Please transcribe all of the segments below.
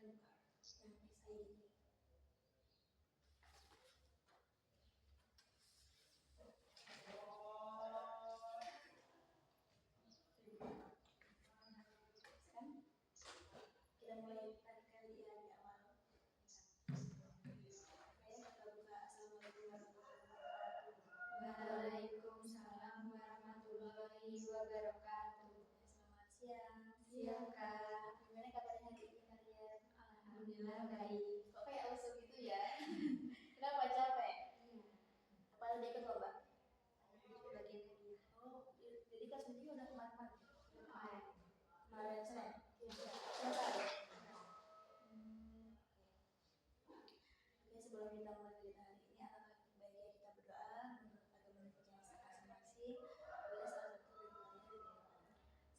buka yang SI. Kita mulai tadi di awal. Kita buka. Waalaikumsalam warahmatullahi wabarakatuh. Selamat siang. Siang Kak. Gimana kabarnya hari ini kalian? Alhamdulillah baik. Kok kayak lesu gitu ya? Kenapa capek? Iya. Apa ada ikut lomba? Bagian hadiah. Oh, jadi kelas ini udah kemarin? Kemarin Senin? Iya. Selesai? Oke, sebelum kita mulai kita hari ini, alangkah baiknya kita berdoa menurut agama kita masing-masing. Boleh salah satu dari kita.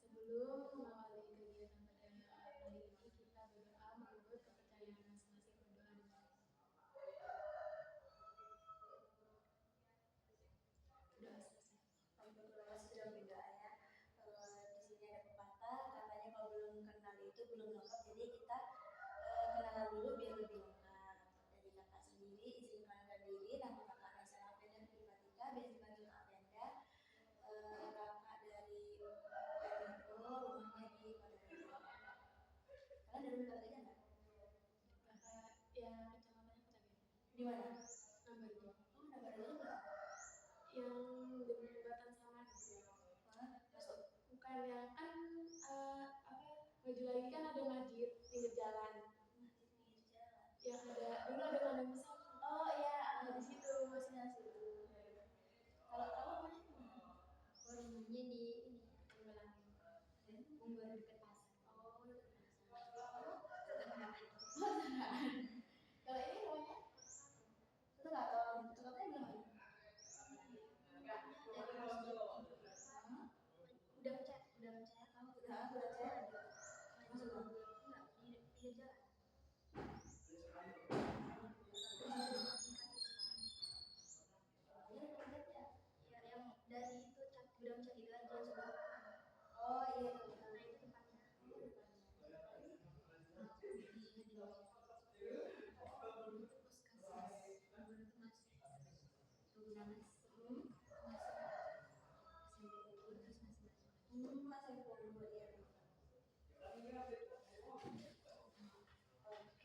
Sebelum mengawali kegiatan pada hari ini, kita berdoa menurut kepercayaan masing-masing. Berdoa dulu. Doa selesai. Terima kasih sudah berdoa ya. Di sini ada pepatah, katanya kalau belum kenal itu belum lengkap, jadi kita kenalan dulu biar lebih lengkap. Dari kakak sendiri, izin kenalkan diri, nama kakak Raisa Apenda Primatika, biasa dipanggil Apenda. Kakak dari Pemito, rumahnya di Padang. Kalian dari Padang aja nggak? Kakak yang kecamatannya Kota Gede. Di mana? Nomor 2. Oh, Nabar dulu nggak? Yang berdekatan sama Masuk. bukan yang kan maju lagi kan ada masjid pinggir jalan. Yang ada dulu ada kandang besar. Oh iya, di situ, masih situ. Kalau kamu rumahnya di mana? Rumahnya di ini Pembelang. Unggul dekat pasar. Oh, dekat pasar. Tetanggaan. Kalau ini rumahnya? Itu nggak tahu. Tetanggaannya belum ada. Udah percaya kamu Udah percaya. Masuk dong. enggak di pinggir jalan. Ya yang dari itu gudang cat itu aja sebelah. Oh iya. Nah itu tempatnya. Masih dulu ya.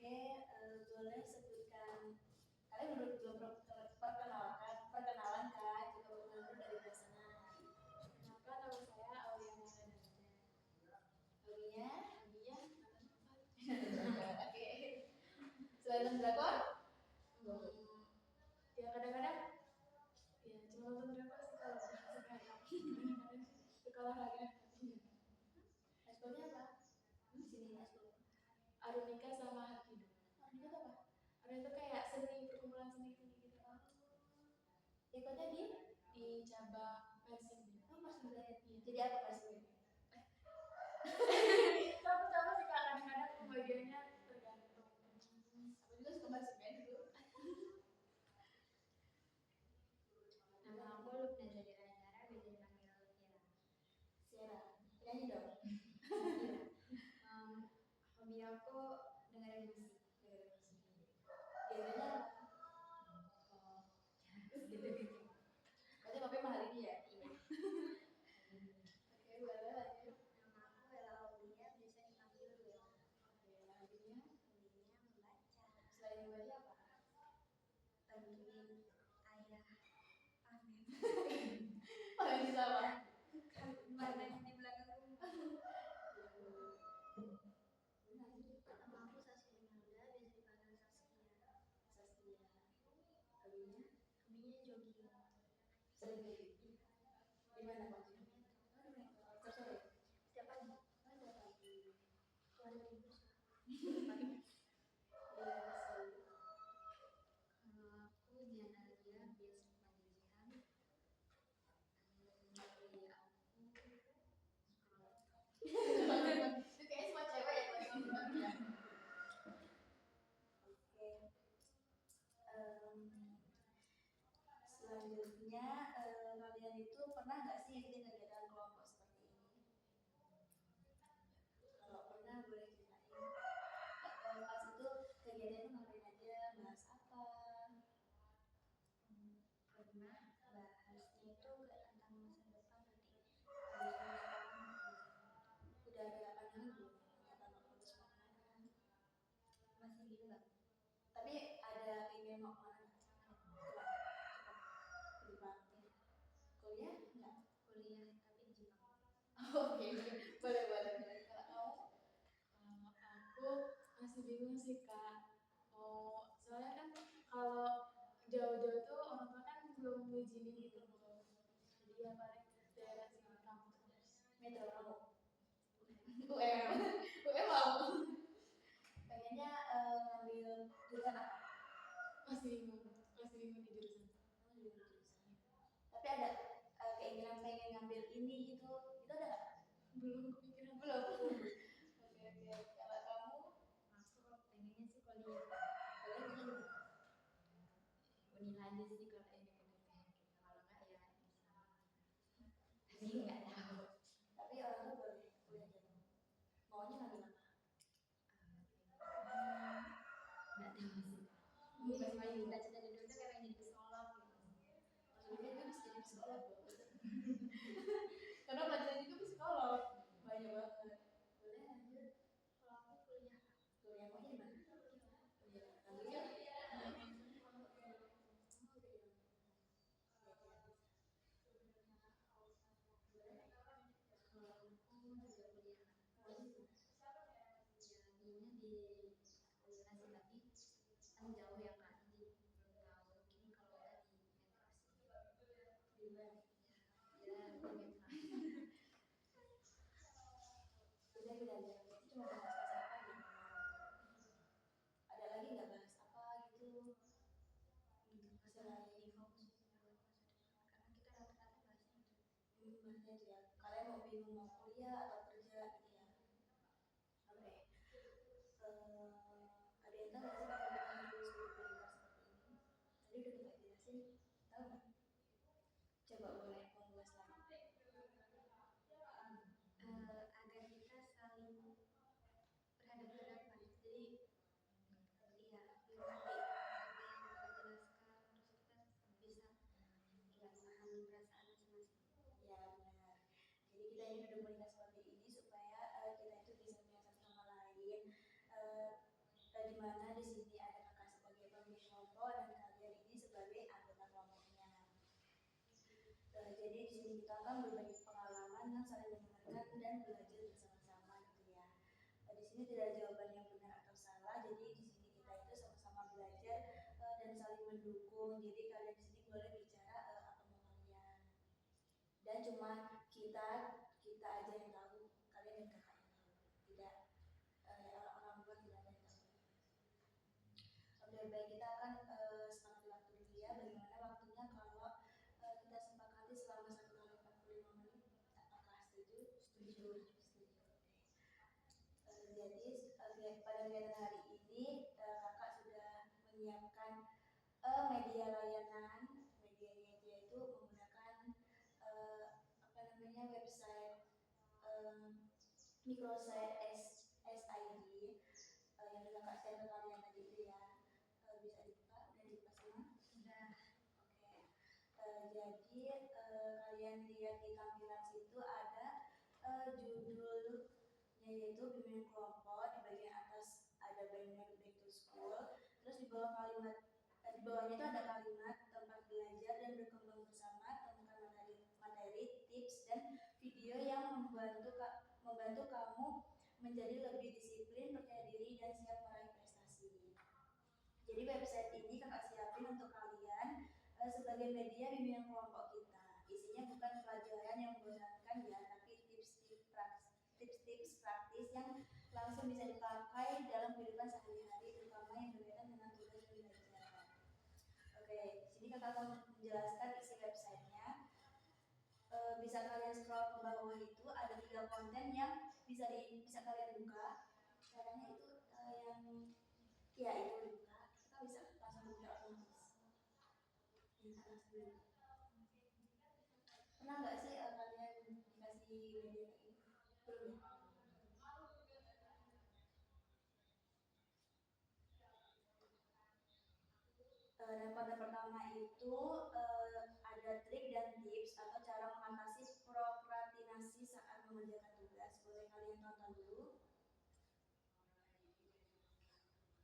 Oke, boleh sebutkan. Kalian belum perkenalan kan? Coba perkenalan dari sana. Kenapa nama saya Auliana Radharja. Aulia. Aulia. Oke. Selain drakor? Ya kadang-kadang ya cuma nonton drakor sih kalau kadang-kadang suka olahraga. Ekskulnya apa? Di sini ekskul. Arunika sama Hapkido. Arunika itu apa? Arunika itu kayak seni perkumpulan seni gitu. Ikutnya di cabang Persib. Oh, Mas Budaya. Jadi apa Persib? Sama-sama sih Kak, kadang-kadang pembagiannya tergantung. Aku juga suka Persib dulu. Nama aku Lupna Jadi Rajara, biasa dipanggil Tiara. Tiara, nyanyi dong. Hobi aku dengerin musik. Genrenya apa? Gitu. Berarti papi mahal ini ya? Iya. Oke, boleh lanjut. Nama aku Ella Aulia, biasa dipanggil Luella. Oke, hobinya? Hobinya membaca. Selain membaca apa? Bantuin ayah panen. Paling bisa apa? Panen di belakang rumah. Nama aku Saskia Imelda, biasa dipanggil Saskia. Saskia. Hobinya? Hobinya jogging. Sering jogging? Di mana Pak? Sore. Setiap pagi. Ada pagi. Keluar dari bus. Kalau aku Diana Lia, biasa dipanggil Jihan. Dari aku Itu kayaknya semua cewek ya kalau ngomong ya. Oke. Selanjutnya kalian itu pernah nggak sih ikutin kegiatan kelompok seperti ini? Kalau pernah boleh ceritain. Oke, boleh boleh boleh. Kalau aku masih bingung sih Kak. Soalnya kan kalau jauh-jauh tuh orang tua kan belum ngizinin gitu loh. Jadi ya paling daerah sini kampus. Metro kamu. UM, UM mau. Pengennya ngambil jurusan apa? Masih bingung di jurusan. Tapi ada keinginan pengen ngambil ini gitu, itu ada nggak? Belum kepikiran. Belum. Oke. Kalau kamu? Aku pengennya sih kuliah uni lagi sih kalau independen gitu. Kalau enggak ya tapi nggak tahu. Tapi orang tuh boleh kuliah jauh. Maunya ngambil apa? Nggak tahu sih. Mungkin paling cita-cita dulu tuh kayak pengen jadi psikolog gitu. Maksudnya gue bisa jadi psikolog loh. Karena pelajaran juga psikolog banyak banget. Boleh lanjut. Kalau aku kuliah Maunya di mana? Ambilnya kan jauh ya Kak, jadi belum tahu. Mungkin kalau udah di metro sih. di mana? Ya di metro. Udah itu cuma bahas apa gitu. Ada lagi nggak bahas apa gitu? Masalah ini fokus karena kita rata-rata bahasnya itu. Bahasnya itu ya. Kalian mau bingung mau kuliah atau kerja gitu ya? Oke. Ada yang tahu nggak sih kalau kita harus berkuliah seperti ini? Tadi udah kita jelasin, tahu nggak? Coba boleh mengulas lagi. Agar kita saling berhadapan-hadapan. Jadi iya, mengerti apa yang Bapak jelaskan, terus kita bisa memahami perasaan masing-masing. Ya benar. Jadi kita ini udah menikah seperti ini supaya kita itu bisa menyatu sama lain. Di mana di sini ada kakak sebagai pemimpin kelompok dan kalian ini sebagai anggota kelompoknya. Jadi di sini kita akan berbagi pengalaman yang saling mendengarkan dan belajar bersama-sama gitu ya. Di sini tidak ada jawaban yang benar atau salah. Jadi di sini kita itu sama-sama belajar dan saling mendukung. Jadi kalian di sini boleh bicara apa mau kalian. Dan cuma kita aja yang tahu, kalian dan kakak yang tahu. Tidak orang luar tidak ada yang tahu. Oke, baik, kita akan setengah waktu dulu ya. Bagaimana waktunya kalau kita sepakati selama 1 kali 45 menit? Apakah setuju? Setuju. Jadi pada kegiatan hari ini kakak sudah menyiapkan media layanan. Medianya yaitu menggunakan website microsite SID yang sudah kakak share ke kalian tadi itu ya. Bisa dibuka, udah dibuka semua? Sudah. Oke. Jadi kalian lihat di tampilan situ ada judulnya yaitu bimbingan kelompok. Di bagian atas ada banner back to school. Terus di bawah di bawahnya itu ada kalimat tempat belajar dan berkembang bersama, temukan materi, tips dan video yang membantu kamu menjadi lebih disiplin, percaya diri dan siap meraih prestasi. Jadi website ini kakak siapin untuk kalian sebagai media bimbingan kelompok kita. Isinya bukan pelajaran yang membosankan ya, tapi tips-tips praktis yang langsung bisa dipakai dalam kehidupan sehari-hari, terutama yang berkaitan dengan tugas pembelajaran. Oke, sini kakak akan menjelaskan isi websitenya. Bisa kalian scroll ke bawah itu ada 3 konten yang bisa kalian buka. Caranya itu yang itu dibuka. Kita bisa langsung buka otomatis. Pernah nggak sih kalian dikasih media kayak ini? Belum ya? Dan konten pertama itu ada trik dan tips atau cara mengatasi prokrastinasi saat mengerjakan tugas. Boleh kalian tonton dulu.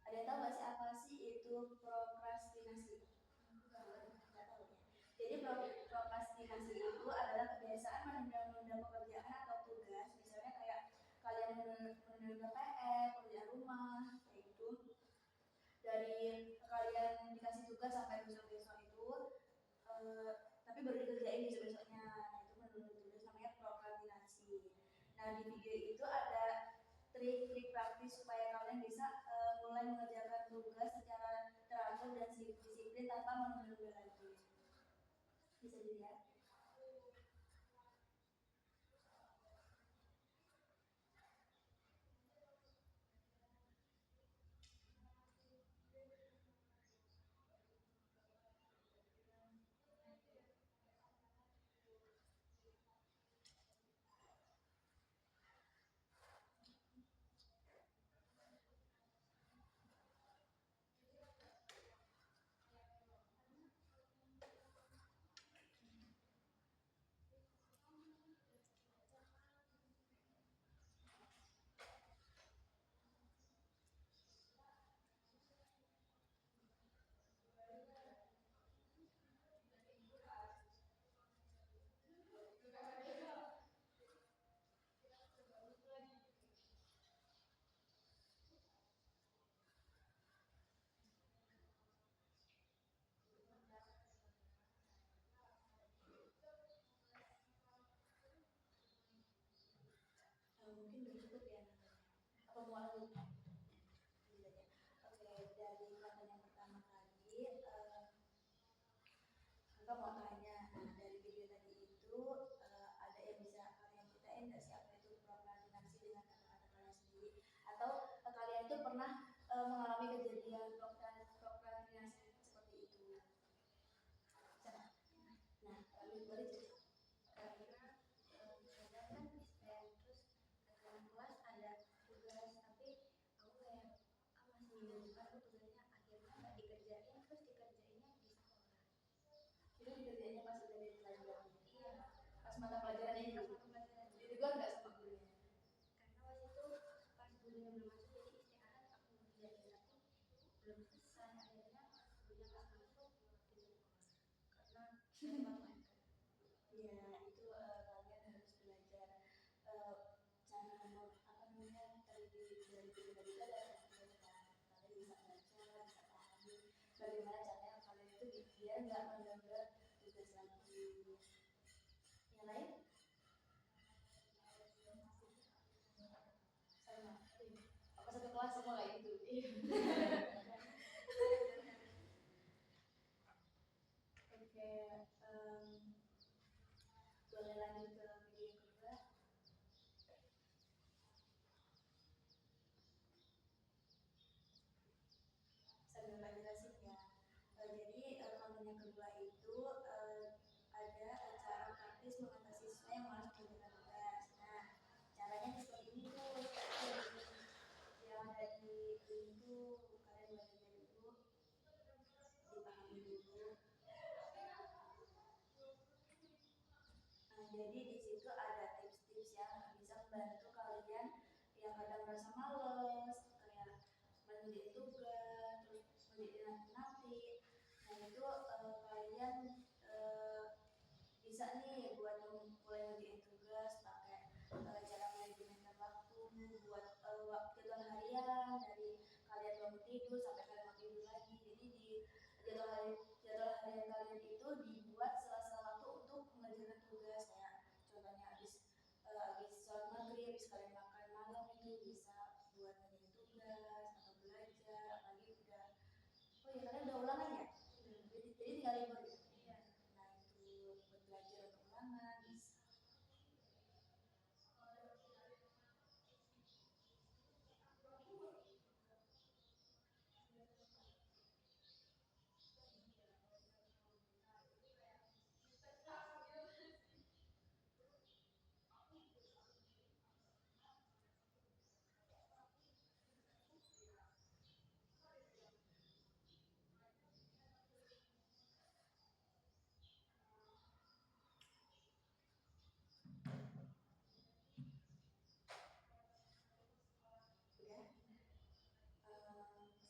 Ada yang tahu nggak sih apa sih itu prokrastinasi? Jadi prokrastinasi itu adalah kebiasaan menunda-nunda pekerjaan atau tugas dari kalian dikasih tugas sampai besok-besok itu tapi baru dikerjain besok-besoknya. Nah itu menurut tulis namanya prokrastinasi. Nah di video itu ada trik-trik praktis supaya kalian bisa mulai mengerjakan tugas secara teratur dan disiplin tanpa menunda-nunda lagi. Bisa dilihat. Mungkin belum cukup ya apa mau lanjut? Oke, dari kata yang pertama kali kakak mau tanya, nah dari video tadi itu ada yang bisa kalian ceritain nggak sih apa itu prokrastinasi dengan kata-kata kalian sendiri, atau kalian itu pernah mengalami kejadian prokrastinasi seperti itu? Nah, lalu boleh cerita. Kadang kan SPM terus dalam kelas ada tugas tapi aku kayak masih minggu depan tugasnya akhirnya nggak dikerjain terus dikerjainnya di sekolah. Itu dikerjainnya pas udah di pelajaran. Iya. Pas mata pelajaran itu. Ditegur nggak sama gurunya? Karena waktu itu pas gurunya belum masuk jadi istiaran aku ngerjain tapi belum selesai akhirnya gurunya pas masuk ditegur karena saya Iya, itu kalian harus belajar cara apa namanya dari video tadi itu ada kalian bisa baca, bisa pahami bagaimana caranya kalian itu biar nggak mengganggu tugas lagi. Yang lain? Sama. Apa satu kelas semua kayak gitu? Oke, boleh lanjut ke video yang kedua. Sambil tak jelasin ya. Jadi konten yang kedua itu ada cara praktis mengatasi siswa yang malas mengerjakan tugas. Nah, caranya seperti ini tuh. Yang ada di link itu kalian baca dulu, dipahami dulu. Nah, jadi di situ ada tips-tips yang bisa membantu kalian yang kadang merasa males, kayak mengerjain tugas, terus mengerjain nanti. Nah itu kalian bisa nih buat mulai ngerjain tugas pakai cara manajemen waktu, buat jadwal harian dari kalian bangun tidur sampai kalian mau tidur lagi. Jadi di jadwal harian kalian itu dibuat sela-sela waktu untuk mengerjakan tugas, kayak contohnya habis sholat maghrib, habis kalian makan malam itu bisa buat ngerjain tugas atau belajar, apalagi udah oh ya kalian udah ulangan ya? Jadi tinggal libur ya? Nah itu buat belajar atau ulangan bisa.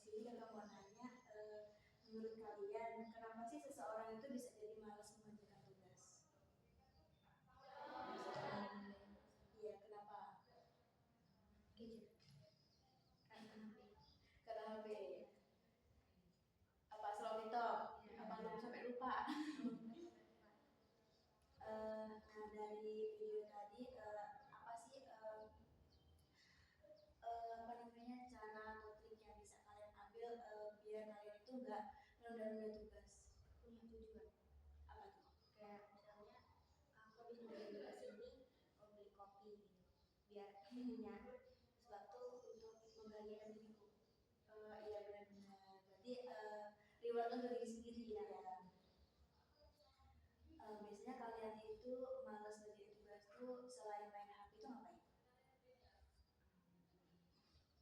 Sini kakak mau nanya, menurut kalian kenapa sih seseorang itu bisa jadi malas mengerjakan tugas? Iya, kenapa? gadget karena HP. Karena HP. menunda tugas? punya tujuan. Apa tuh? Kayak misalnya aku habis ngerjain tugas ini mau beli kopi gitu, biar aku punya sesuatu untuk membahagiakan diriku. Iya benar-benar. Berarti reward untuk diri sendiri ya. Biasanya kalian itu malas ngerjain tugas tuh selain main HP itu ngapain?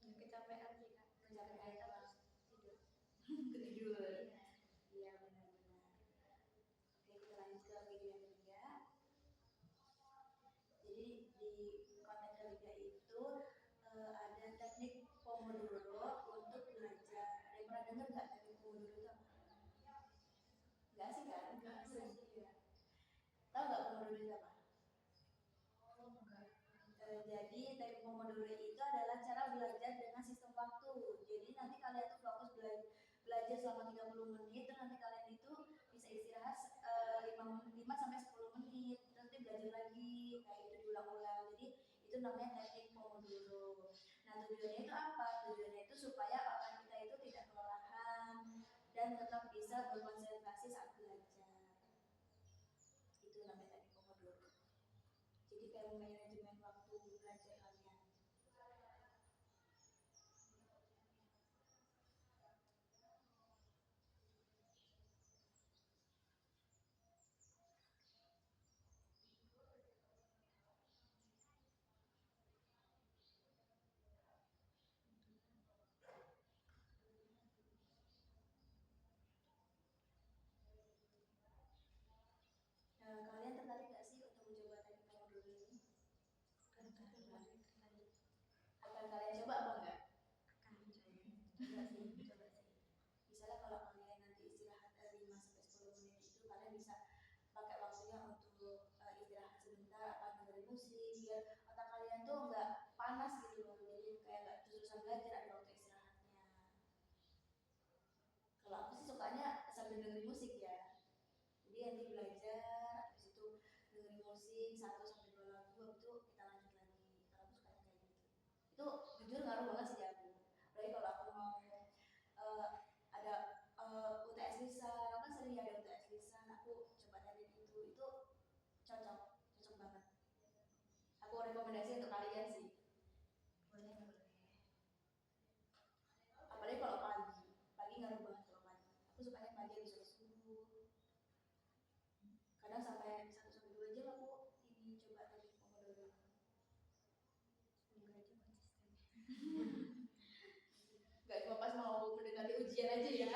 Kecapean sih kak, Kecapean terus tidur. Tidur. Iya. Iya benar-benar. Oke, kita lanjut ke video yang ketiga. Jadi di konten ketiga itu ada teknik Pomodoro untuk belajar. Ada yang pernah dengar nggak teknik Pomodoro itu apa? Nggak sih kan? Nggak asing. Iya. Tahu nggak Pomodoro itu apa? Oh enggak. Jadi teknik Pomodoro itu adalah cara belajar dengan sistem waktu. Jadi nanti kalian tuh fokus belajar selama 30 menit, terus nanti kalian itu bisa istirahat 5 sampai 10 menit, terus nanti belajar lagi, kayak gitu diulang-ulang. Jadi itu namanya teknik Pomodoro. Nah tujuannya itu apa? Tujuannya itu supaya otak kita itu tidak kelelahan dan tetap bisa berkonsentrasi saat belajar. Itu namanya teknik Pomodoro. Jadi kayak manajemen waktu belajar kalian. Kalian tertarik nggak sih untuk mencoba teknik Pomodoro ini? Tertarik. Akan kalian coba apa enggak? Akan coba. Coba sih. Misalnya kalau kalian nanti istirahat 5 sampai 10 menit itu kalian bisa pakai waktunya untuk istirahat sebentar, apa dengerin musik, biar otak kalian tuh nggak panas gitu loh. Jadi kayak nggak terus-terusan belajar, ada waktu istirahatnya. Kalau aku sih sukanya sambil dengerin musik ya. Jadi nanti belajar, habis itu dengerin musik 1 sampai 2 lagu, habis itu kita lanjut lagi. Kalau aku sukanya kayak gitu. Itu jujur ngaruh banget sih aku. Apalagi kalau aku mau ada UTS lisan, aku kan sering ada UTS lisan, aku coba teknik itu cocok banget. Aku rekomendasi untuk kalian sih. Boleh. Apalagi kalau pagi ngaruh banget kalau pagi. Aku sukanya pagi habis subuh. Kadang sampai 1 sampai 2 jam aku ini coba teknik Pomodoro. Semoga aja konsisten. Gak cuma pas mau mendekati ujian aja ya.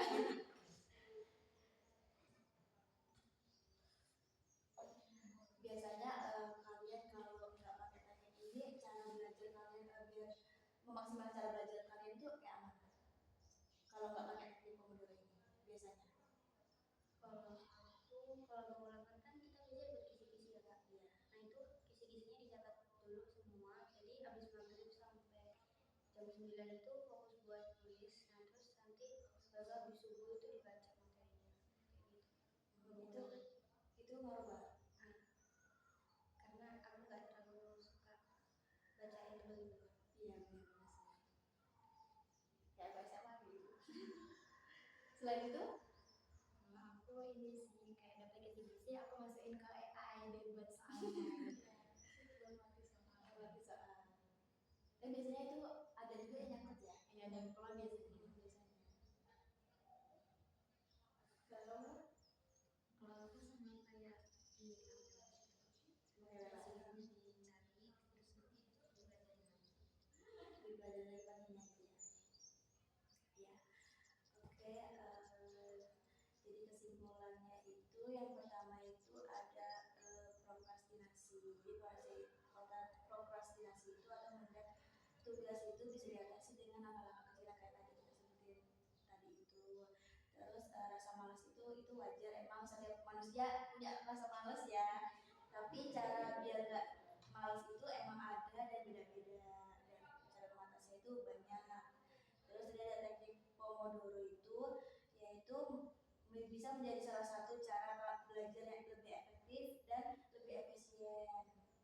Biasanya kalian kalau nggak pakai teknik ini, cara belajar kalian biar memaksimalkan cara belajar kalian itu kayak apa? Kalau nggak pakai teknik Pomodoro ini, biasanya. Kalau menggunakan kan kita biasanya berkisi-kisi ya kak. Iya. Nah itu kisi-kisinya dicatat dulu semua. Jadi habis maghrib sampai jam 9 itu fokus buat tulis. Nah terus nanti baru habis subuh itu dibaca materinya. Kayak gitu. Itu ngaruh banget. Karena aku nggak terlalu suka bacain dulu. Iya benar sih. Kayak apa SMA gitu. Selain itu, Kalau aku ini sih kayak daftar kisi-kisi aku masukin ke AI dan buat soalnya. berarti soal. Dan biasanya itu ada juga yang nyangkut ya. Ya dan kalau biasanya. Kalau aku sama kayak ini aplikasi dicari terus Dipelajari paginya gitu ya. Ya. Oke, jadi kesimpulannya itu yang pertama itu ada prokrastinasi. Jadi prokrastinasi itu atau menunda tugas itu bisa diatasi dengan langkah-langkah kecil kayak tadi kita sebutin tadi itu. Terus rasa malas itu wajar, emang setiap manusia punya rasa malas ya. Tapi cara biar gak malas itu emang ada dan beda-beda, dan cara mengatasinya itu banyak. Terus ada teknik Pomodoro itu, yaitu bisa menjadi salah satu cara belajar yang lebih efektif dan lebih efisien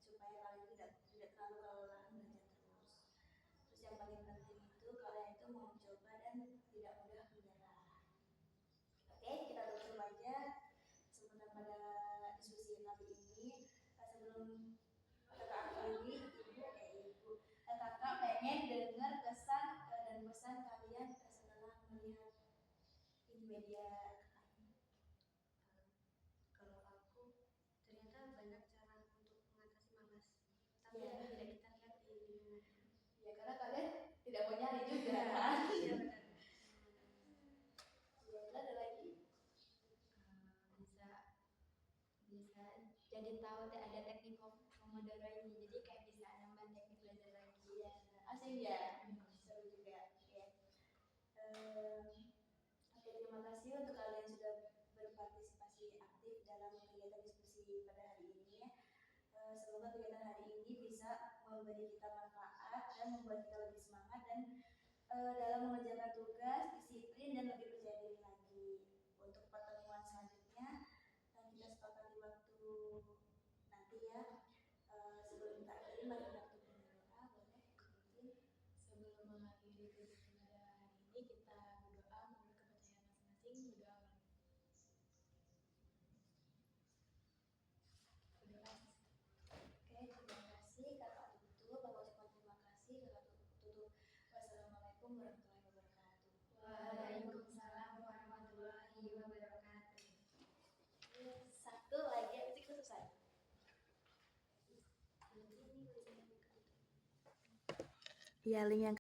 supaya kalian tidak terlalu kelelahan belajar terus. Terus yang paling penting itu kalian itu mau mencoba dan tidak mudah menyerah. Oke, sebelum kakak akhiri, kakak pengen dengar kesan dan pesan kalian setelah melihat ini media. Kalau aku ternyata banyak cara untuk mengatasi malas, tapi Ya. yang tidak kita lihat di lingkungan. Ya karena kalian tidak mau nyari juga kan. Iya benar. Ya, ada lagi. Bisa jadi tahu ada teknik Pomodoro ini, jadi kayak bisa nambah teknik belajar lagi. Ya, asing ya. Seru juga. Oke. Oke, terima kasih untuk kalian sudah berpartisipasi aktif dalam kegiatan diskusi pada hari ini ya. Semoga kegiatan hari ini bisa memberi kita manfaat dan membuat kita lebih semangat dan dalam mengerjakan tugas, disiplin dan lebih percaya diri lagi. Untuk pertemuan selanjutnya kita sepakati waktu nanti ya. Sebelum kita akhiri, mari kita tutup berdoa, boleh? Sebelum mengakhiri kegiatan pada hari ini, kita berdoa menurut kepercayaan masing-masing. Berdoa. Oke, terima kasih kakak tutup. Bapak ucapkan terima kasih kakak tutup. Wassalamualaikum warahmatullahi wabarakatuh. Waalaikumsalam warahmatullahi wabarakatuh. Satu lagi, habis itu selesai. Ini Iya, link yang